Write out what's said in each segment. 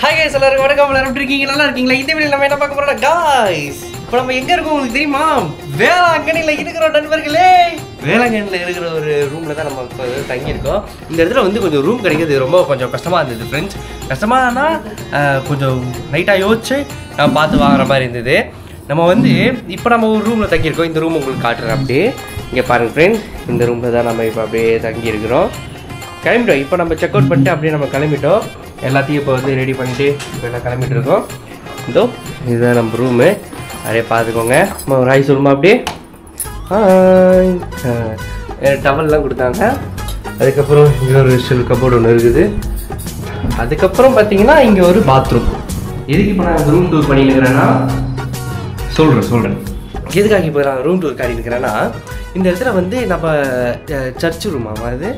Hi guys, எல்லாரும் வணக்கம். எல்லாரும் எப்படி இருக்கீங்க? நல்லா இருக்கீங்களா? இந்த வீடியோல நம்ம என்ன பார்க்க போறோம்னா guys, இப்போ நம்ம எங்க இருக்கோம் உங்களுக்கு தெரியுமா? வேளாங்கண்ணில இருக்கிற நண்பர்களே. வேளாங்கண்ணில இருக்கிற ஒரு ரூம்ல தான் நம்ம இப்போ தங்கி இருக்கோம். இந்த இடத்துல வந்து கொஞ்சம் ரூம் கிடைக்கிறது ரொம்ப கொஞ்சம் கஷ்டமா இருந்தது फ्रेंड्स. கஷ்டமானா கொஞ்சம் நைட்டா யோசிச்சு நான் பார்த்து வாங்குற மாதிரி இருந்தது. நம்ம வந்து இப்போ நம்ம ஒரு ரூம்ல தங்கி இருக்கோம். இந்த ரூம் உங்களுக்கு காட்டுறேன் அப்படியே. இங்க பாருங்க फ्रेंड्स, இந்த ரூம்ல தான் நம்ம இப்போ அப்படியே தங்கி இருக்கிறோம். கிளம்பிட்டோம். இப்போ நம்ம செக் அவுட் பண்ணிட்டு அப்படியே நம்ம கிளம்பிட்டோம். எல்லாத்தையும் இப்போ வந்து ரெடி பண்ணிட்டு இப்போ எல்லாம் கிளம்பிட்டு இருக்கோம். இதோ இதுதான் நம்ம ரூமு. அப்படியே பார்த்துக்கோங்க. நம்ம ஒரு ஹாய் சொல்லுமா அப்படியே. டவல்லாம் கொடுத்தாங்க. அதுக்கப்புறம் இங்கே ஒரு ஷெல் கபோர்டு ஒன்று இருக்குது. அதுக்கப்புறம் பார்த்தீங்கன்னா இங்கே ஒரு பாத்ரூம். எதுக்கு இப்போ நான் ரூம் டூர் பண்ணியிருக்கிறேன்னா சொல்கிறேன் எதுக்காக இப்போ நான் ரூம் டூர் காட்டியிருக்கிறேன்னா, இந்த இடத்துல வந்து நம்ம சர்ச் ரூமா அது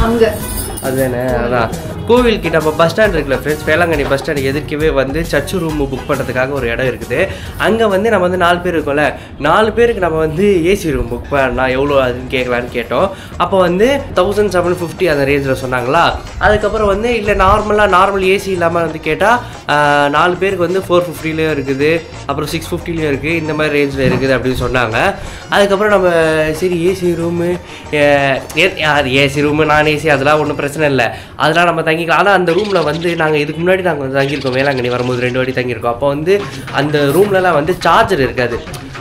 அங்கே அதுதானே, அதான் கோவில்கிட்ட நம்ம பஸ் ஸ்டாண்ட் இருக்குல்ல ஃப்ரெண்ட்ஸ், வேளாங்கண்ணி பஸ் ஸ்டாண்ட் எதிர்க்கவே வந்து சர்ச் ரூம் புக் பண்ணுறதுக்காக ஒரு இடம் இருக்குது. அங்கே வந்து நம்ம வந்து 4 பேர் இருக்கோம்ல, 4 பேருக்கு நம்ம வந்து ஏசி ரூம் புக் பண்ணால் எவ்வளோ அதுன்னு கேட்கலான்னு கேட்டோம். அப்போ வந்து 1750 அந்த ரேஞ்சில் சொன்னாங்களா. அதுக்கப்புறம் வந்து இல்லை நார்மல் ஏசி இல்லாமல் வந்து கேட்டால் 4 பேருக்கு வந்து 450லேயும் இருக்குது, அப்புறம் 650லேயும் இருக்குது, இந்த மாதிரி ரேஞ்சில் இருக்குது அப்படின்னு சொன்னாங்க. அதுக்கப்புறம் நம்ம சரி ஏசி ரூமு ஏசி ரூமு நான் ஏசி அதெல்லாம் ஒன்றும் பிரச்சனை இல்லை, அதெல்லாம் நம்ம தங்கிக்கலாம். ஆனால் அந்த ரூமில் வந்து நாங்கள் இதுக்கு முன்னாடி நாங்கள் வந்து தங்கியிருக்கோம். வேளாங்கண்ணி வரும்போது 2 வாட்டி தங்கியிருக்கோம். அப்போ வந்து அந்த ரூம்லலாம் வந்து சார்ஜர் இருக்காது.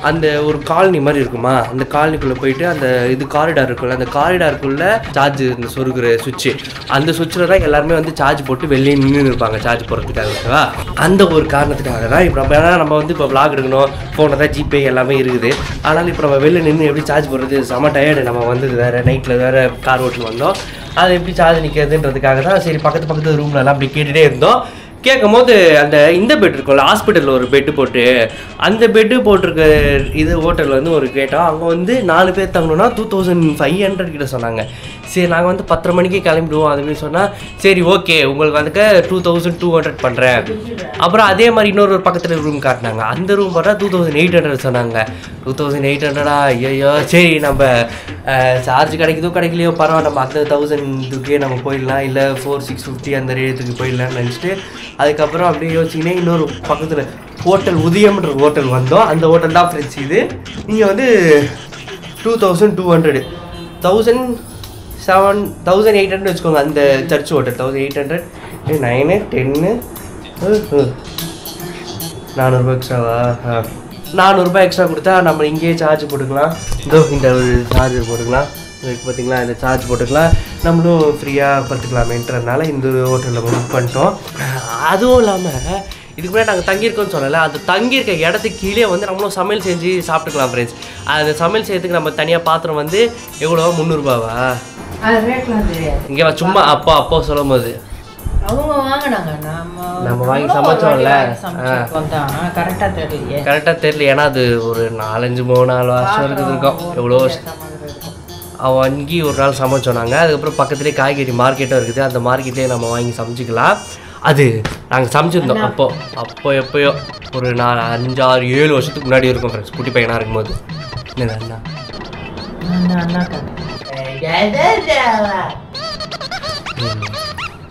அந்த ஒரு காலனி மாதிரி இருக்குமா, அந்த காலனிக்குள்ளே போயிட்டு அந்த இது காரிடார் இருக்குல்ல, அந்த காரிடாருக்குள்ளே சார்ஜ் இந்த சொருகிற சுவிட்சு, அந்த சுவிட்சில் தான் எல்லாருமே வந்து சார்ஜ் போட்டு வெளியே நின்று இருப்பாங்க சார்ஜ் போடுறதுக்காக. ஓகேவா, அந்த ஒரு காரணத்துக்காக தான் இப்போ நம்ம வந்து இப்போ விளாக் எடுக்கணும், ஃபோனில் தான் ஜிபே எல்லாமே இருக்குது. ஆனாலும் இப்போ நம்ம வெளில நின்று எப்படி சார்ஜ் போடுறது, செம டயர்டு. நம்ம வந்து வேறு நைட்டில் வேறு கார் ஓட்டில் வந்தோம், அது எப்படி சார்ஜ் நிற்கிறதுன்றதுக்காக தான் சரி பக்கத்து ரூம்லலாம் அப்படி கேட்டுகிட்டே இருந்தோம். கேட்கும் போது இந்த பெட் இருக்கும்ல, ஹாஸ்பிட்டலில் ஒரு பெட்டு போட்டு அந்த பெட்டு போட்டிருக்க இது ஹோட்டலில் வந்து ஒரு கேட்டோம். அங்கே வந்து 4 பேர் தங்கணுன்னா 2500 கிட்ட சொன்னாங்க. சரி நாங்கள் வந்து 10:30 மணிக்கு கிளம்பிடுவோம் அதுமாரி சொன்னால் சரி ஓகே உங்களுக்கு வந்து 2200 பண்ணுறேன். அப்புறம் அதே மாதிரி இன்னொரு பக்கத்தில் ரூம் காட்டினாங்க. அந்த ரூம் பார்த்தா 2800 சொன்னாங்க. 2800 ஐயோ சரி நம்ம சார்ஜ் கிடைக்கலையோ பரவாயில்ல, நம்ம அந்த 1000க்கே நம்ம போயிடலாம், இல்லை 4650 அந்த ரேட்டுக்கு போயிடலாம்னு நினச்சிட்டு அதுக்கப்புறம் அப்படியே யோசிச்சிங்கன்னா இன்னொரு பக்கத்தில் ஹோட்டல் உதயம்ன்ற ஹோட்டல் வந்தோம். அந்த ஹோட்டல் தான் ஃப்ரெண்ட்ஸ் இது. நீங்கள் வந்து 2200 1800 வச்சுக்கோங்க. அந்த சர்ச் ஹோட்டல் 1800 9 10 400 எக்ஸ்ட்ராவா? 400 எக்ஸ்ட்ரா கொடுத்தா நம்ம இங்கேயே சார்ஜ் போட்டுக்கலாம். இந்த ஒரு சார்ஜர் போட்டுக்கலாம். பார்த்தீங்களா, இந்த சார்ஜ் போட்டுக்கலாம், நம்மளும் ஃப்ரீயாக பார்த்துக்கலாமேன்றதுனால இந்த ஹோட்டலில் புக் பண்ணிட்டோம். அதுவும் இல்லாமல் இதுக்கு முன்னாடி நாங்கள் தங்கியிருக்கோம்னு சொல்லலை, அந்த தங்கியிருக்க இடத்துக்கு கீழே வந்து நம்மளும் சமையல் செஞ்சு சாப்பிட்டுக்கலாம் ஃப்ரெண்ட்ஸ். அந்த சமையல் செய்யறதுக்கு நம்ம தனியாக பாத்திரம் வந்து எவ்வளோவா 300 ரூபாவா? இங்கே சும்மா அப்போ சொல்லும் போது அவங்க வாங்கினாங்க, நம்ம வாங்கி சமைச்சோம்ல, கரெக்டாக தெரியல. ஏன்னா அது ஒரு 4 வருஷம் இருக்கும், எவ்வளோ வருஷம். வாங்கி ஒரு நாள் சமைச்சோம் நாங்கள். அதுக்கப்புறம் பக்கத்துலேயே காய்கறி மார்க்கெட்டும் இருக்குது, அந்த மார்க்கெட்லேயே நம்ம வாங்கி சமைச்சிக்கலாம். அது நாங்கள் சமைச்சிருந்தோம் அப்போ எப்போயோ ஒரு 4 5 6 7 வருஷத்துக்கு முன்னாடி இருக்கும் ஃப்ரெண்ட்ஸ், குட்டி பையனாக இருக்கும்போது. என்ன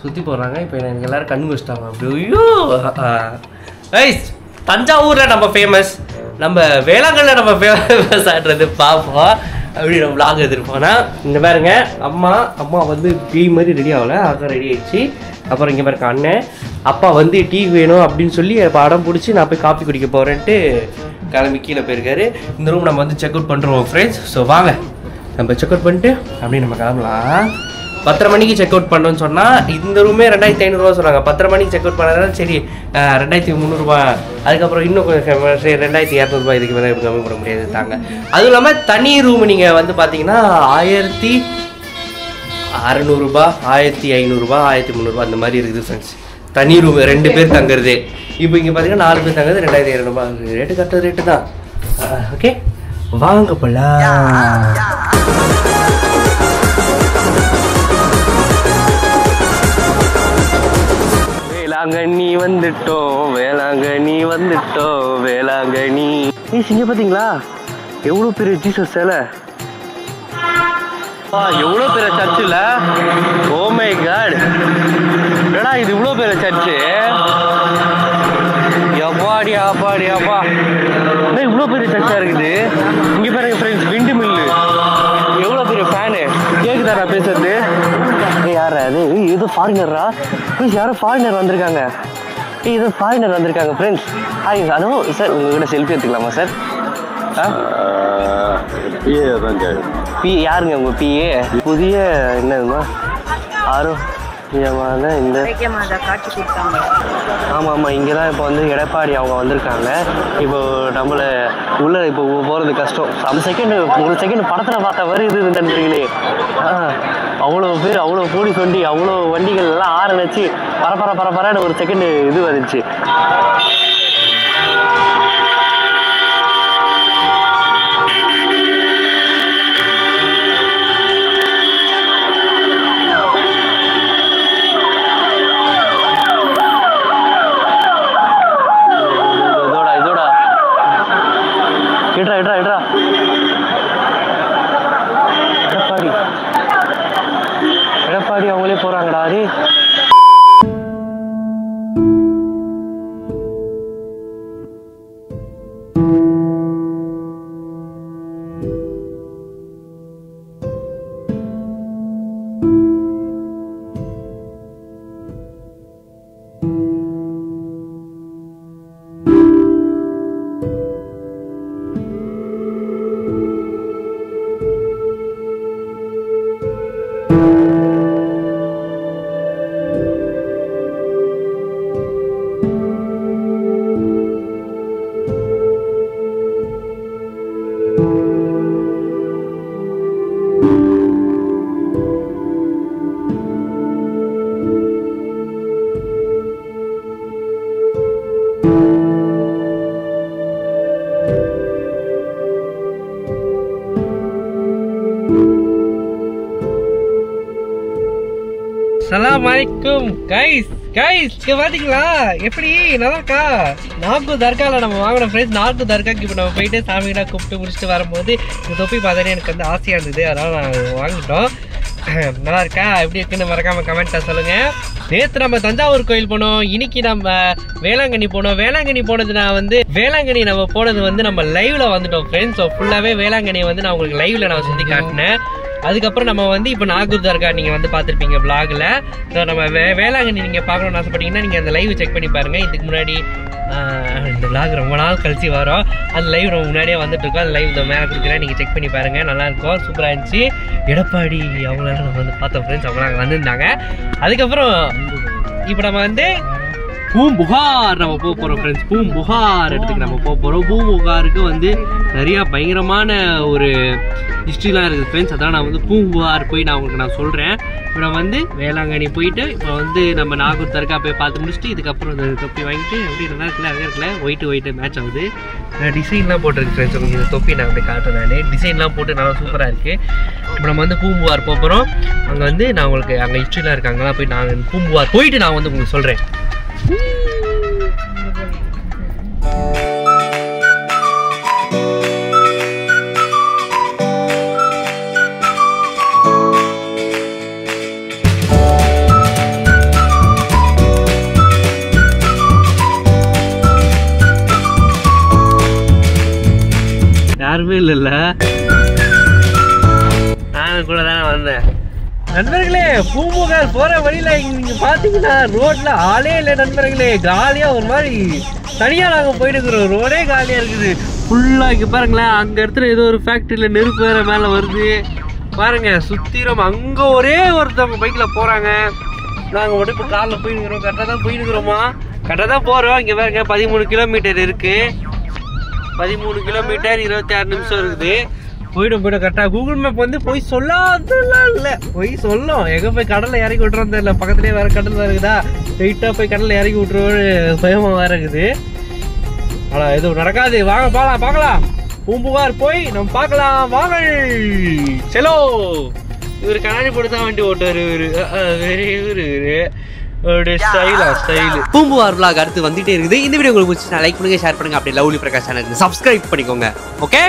சுற்றி போடுறாங்க. இப்போ எனக்கு எல்லோரும் கண்ணு வச்சிட்டாங்க அப்படி. ஐயோ ஐஸ், தஞ்சாவூரில் நம்ம ஃபேமஸ், நம்ம வேளாங்கண்ணில் நம்ம ஃபேமஸ் ஆடுறது பார்ப்போம் அப்படி நம்ம விளாக் எடுத்துருப்போம்னா. இந்த பாருங்க, அம்மா வந்து டீ மாதிரி ரெடி ஆகலை, அதான் ரெடி ஆகிடுச்சு. அப்புறம் இங்கே பாருங்க அண்ணன், அப்பா வந்து டீ வேணும் அப்படின்னு சொல்லி படம் பிடிச்சி நான் போய் காஃபி குடிக்க போகிறேன்ட்டு கிளம்பி கீழே போயிருக்காரு. இந்த ரூம் நம்ம வந்து செக் அவுட் பண்ணுறோம் ஃப்ரெண்ட்ஸ். ஸோ வாங்க நம்ம செக் அவுட் பண்ணிட்டு அப்படியே நம்ம கிளம்பலாம். 10:30 மணிக்கு செக் அவுட் பண்ணோன்னு சொன்னால் இந்த ரூமே 2500 சொன்னாங்க. 10:30 மணிக்கு செக் அவுட் பண்ணாதான் சரி 2300. அதுக்கப்புறம் இன்னும் கொஞ்சம் 2200 இதுக்கு மேலே கம்மி பண்ண முடியாது தாங்க. அதுவும் இல்லாமல் தனி ரூம் நீங்கள் வந்து பார்த்தீங்கன்னா 1600 1500 1300 அந்த மாதிரி இருக்குது ஃப்ரெண்ட்ஸ். தனி ரூம் 2 பேர் தங்குறது. இப்போ இங்கே பார்த்தீங்கன்னா 4 பேர் தங்குறது 2200 ரேட்டு கரெக்டாக ரேட்டு தான். ஓகே வாங்க போலாம். வேளாங்கண்ணி வந்துட்டோம் வேளாங்கண்ணி. இங்க பாத்தீங்களா எவ்வளவு பெரிய ஜீசஸ் சிலை, எவ்வளவு பெரிய சர்ச்சில். ஓ மை காட், என்னடா இது இவ்வளோ பேர் சர்ச்சு? எப்பாடி அப்பாடி அப்பா, இவ்வளோ பெரிய சர்ச்சா இருக்குது. இங்கே பாருங்க ஃப்ரெண்ட்ஸ், விண்டு மில்லு. எவ்வளோ பெரிய ஃபேனு கேக்குதா நான் பேசுறது? யாரா அது? ஏதோ ஃபாரினரா? யாரோ ஃபாரினர் வந்திருக்காங்க. ஏதோ ஃபாரினர் வந்திருக்காங்க ஃப்ரெண்ட்ஸ். ஹாய், ஹலோ சார், உங்ககிட்ட செல்ஃபி எடுத்துக்கலாமா சார்? யாருங்க உங்க பிஏ? புதிய என்னதுமா ஆரோக்கியமான இந்த ஆமாம் ஆமாம், இங்கே தான் இப்போ வந்து எடப்பாடி அவங்க வந்திருக்காங்க. இப்போ நம்மளை உள்ள இப்போ போகிறது கஷ்டம். ஒரு செகண்ட் படத்தில் பார்த்த மாதிரி இது நினைக்கிறீங்களே. அவ்வளோ பேர், அவ்வளோ போடி சொல்லி, அவ்வளோ வண்டிகள் எல்லாம் ஆரம்பிச்சு பரப்பரான்னு ஒரு செகண்ட் இது வந்துச்சு. எடப்பாடி அவங்களே போறாங்கடா. அது அஸ்ஸலாமு அலைக்கும் கைஸ். இங்க பாத்தீங்களா எப்படி நல்லா இருக்கா? நாகூர் தர்காவில் நம்ம வாங்கின ஃப்ரெண்ட்ஸ். நாகூர் தர்காக்கு இப்போ நம்ம போயிட்டு சாமிகளாக கூப்பிட்டு முடிச்சுட்டு வரும்போது இந்த தொப்பி பார்த்தாலே எனக்கு வந்து ஆசையாக இருந்தது, அதனால் நான் வாங்கிட்டோம். நல்லா இருக்கா? எப்படி இருக்குன்னு மறக்காம கமெண்ட்டை சொல்லுங்க. நேற்று நம்ம தஞ்சாவூர் கோயில் போனோம், இன்னைக்கு நம்ம வேளாங்கண்ணி போனோம். வேளாங்கண்ணி போனது நான் வந்து வேளாங்கண்ணி நம்ம போனது வந்து நம்ம லைவ்ல வந்துட்டோம் ஃப்ரெண்ட்ஸ். ஸோ ஃபுல்லாகவே வேளாங்கண்ணியை வந்து நான் உங்களுக்கு லைவ்ல நான் சுற்றி காட்டினேன். அதுக்கப்புறம் நம்ம வந்து இப்போ நாகூர் தர்கா நீங்கள் வந்து பார்த்துருப்பீங்க விளாகில். ஸோ நம்ம வேளாங்கண்ணி நீங்கள் பார்க்கணும்னு ஆசைப்பட்டீங்கன்னா நீங்கள் அந்த லைவ் செக் பண்ணி பாருங்கள். இதுக்கு முன்னாடி இந்த விளாக் ரொம்ப நாள் கழிச்சு வரோம், அந்த லைவ் ரொம்ப முன்னாடியே வந்துட்டு இருக்கோம். அந்த லைவ் இந்த மேலே கொடுக்குறேன், நீங்கள் செக் பண்ணி பாருங்கள். நல்லாயிருக்கும், சூப்பராக இருந்துச்சு. எடப்பாடி அவங்களால நம்ம வந்து பார்த்தோம் ஃப்ரெண்ட்ஸ், அவங்க நாங்கள் வந்திருந்தாங்க. அதுக்கப்புறம் இப்போ நம்ம வந்து பூம்புகார் நம்ம போக போகிறோம் ஃப்ரெண்ட்ஸ். பூம்புகார் இடத்துக்கு நம்ம போக போகிறோம். பூம்புகாருக்கு வந்து நிறையா பயங்கரமான ஒரு ஹிஸ்ட்ரிலாம் இருக்குது ஃப்ரெண்ட்ஸ். அதான் நான் வந்து பூம்புகார் போய் நான் உங்களுக்கு நான் சொல்கிறேன். இப்போ நம்ம வந்து வேளாங்கண்ணி போயிட்டு இப்போ வந்து நம்ம நாகூர் தர்கா போய் பார்த்து முடிச்சுட்டு இதுக்கப்புறம் இந்த தொப்பி வாங்கிட்டு அப்படி நல்லா இருக்குல்ல, அங்கே இருக்குல்ல, ஒயிட்டு மேட்ச் ஆகுது. டிசைன்லாம் போட்டிருக்கு ஃப்ரெண்ட்ஸ். உங்களுக்கு இந்த தொப்பி நான் அப்படி காட்டுறேன். நான் டிசைன்லாம் போட்டு நல்லா சூப்பராக இருக்குது. இப்போ நம்ம வந்து பூம்புகார் போக போகிறோம். அங்கே வந்து நான் உங்களுக்கு அங்கே ஹிஸ்ட்ரிலாம் இருக்குது, அங்கெல்லாம் போய் நான் பூம்புகார் போயிட்டு நான் வந்து உங்களுக்கு சொல்கிறேன். யாருமே இல்லைல்ல, நானும் கூட தானே வந்தேன். நண்பர்களே, பூம்புகார் போற வழியில நீங்க பாத்தீங்கன்னா ரோட்ல ஆளே இல்லை நண்பர்களே. காலியா ஒரு மாதிரி தனியா நாங்க போயிட்டு இருக்கிறோம். ரோடே காலியா இருக்குது ஃபுல்லா. இங்க பாருங்களேன், அங்க இடத்துல ஏதோ ஒரு ஃபேக்டரியில நெருப்பு வேற மேல வருது பாருங்க. சுத்திரம் அங்க ஒரே ஒருத்தவங்க பைக்ல போறாங்க. நாங்க மட்டும் இப்ப கார்ல போயிருக்கிறோம். கரெக்டா தான் போயிருக்கிறோமா? கரெக்டா தான் போறோம். இங்க பாருங்க 13 கிலோமீட்டர் இருக்கு. 13 கிலோமீட்டர் 26 நிமிஷம் இருக்குது. போயிடும் கரெக்டாக. கூகுள் மேப் வந்து போய் சொல்லாதெல்லாம் இல்லை, போய் சொல்லும். எங்கே போய் கடலில் இறக்கி விட்டுறோம் தெரியல. பக்கத்துலேயே வேறு கடல் வேறு இருக்குதா, ஸ்ட்ரெயிட்டாக போய் கடலில் இறக்கி விட்டுருவோம் பயமாக வேறு இருக்குது. ஆனால் எதுவும் நடக்காது. வாங்க பார்க்கலாம். பூம்புகார் போய் நம்ம பார்க்கலாம் வாங்க. செலோ இவர் கண்ணாடி போட்டு தான் வண்டி ஓட்டுவார். இவரு பூம்புகார் vlog அடுத்து வந்துட்டே இருக்குது. இந்த வீடியோ உங்களுக்கு பிடிச்சி லைக் பண்ணுங்க, ஷேர் பண்ணுங்க. அப்படியே லவ்லி பிரகாஷ் சேனலுக்கு சப்ஸ்கிரைப் பண்ணிக்கோங்க. ஓகே.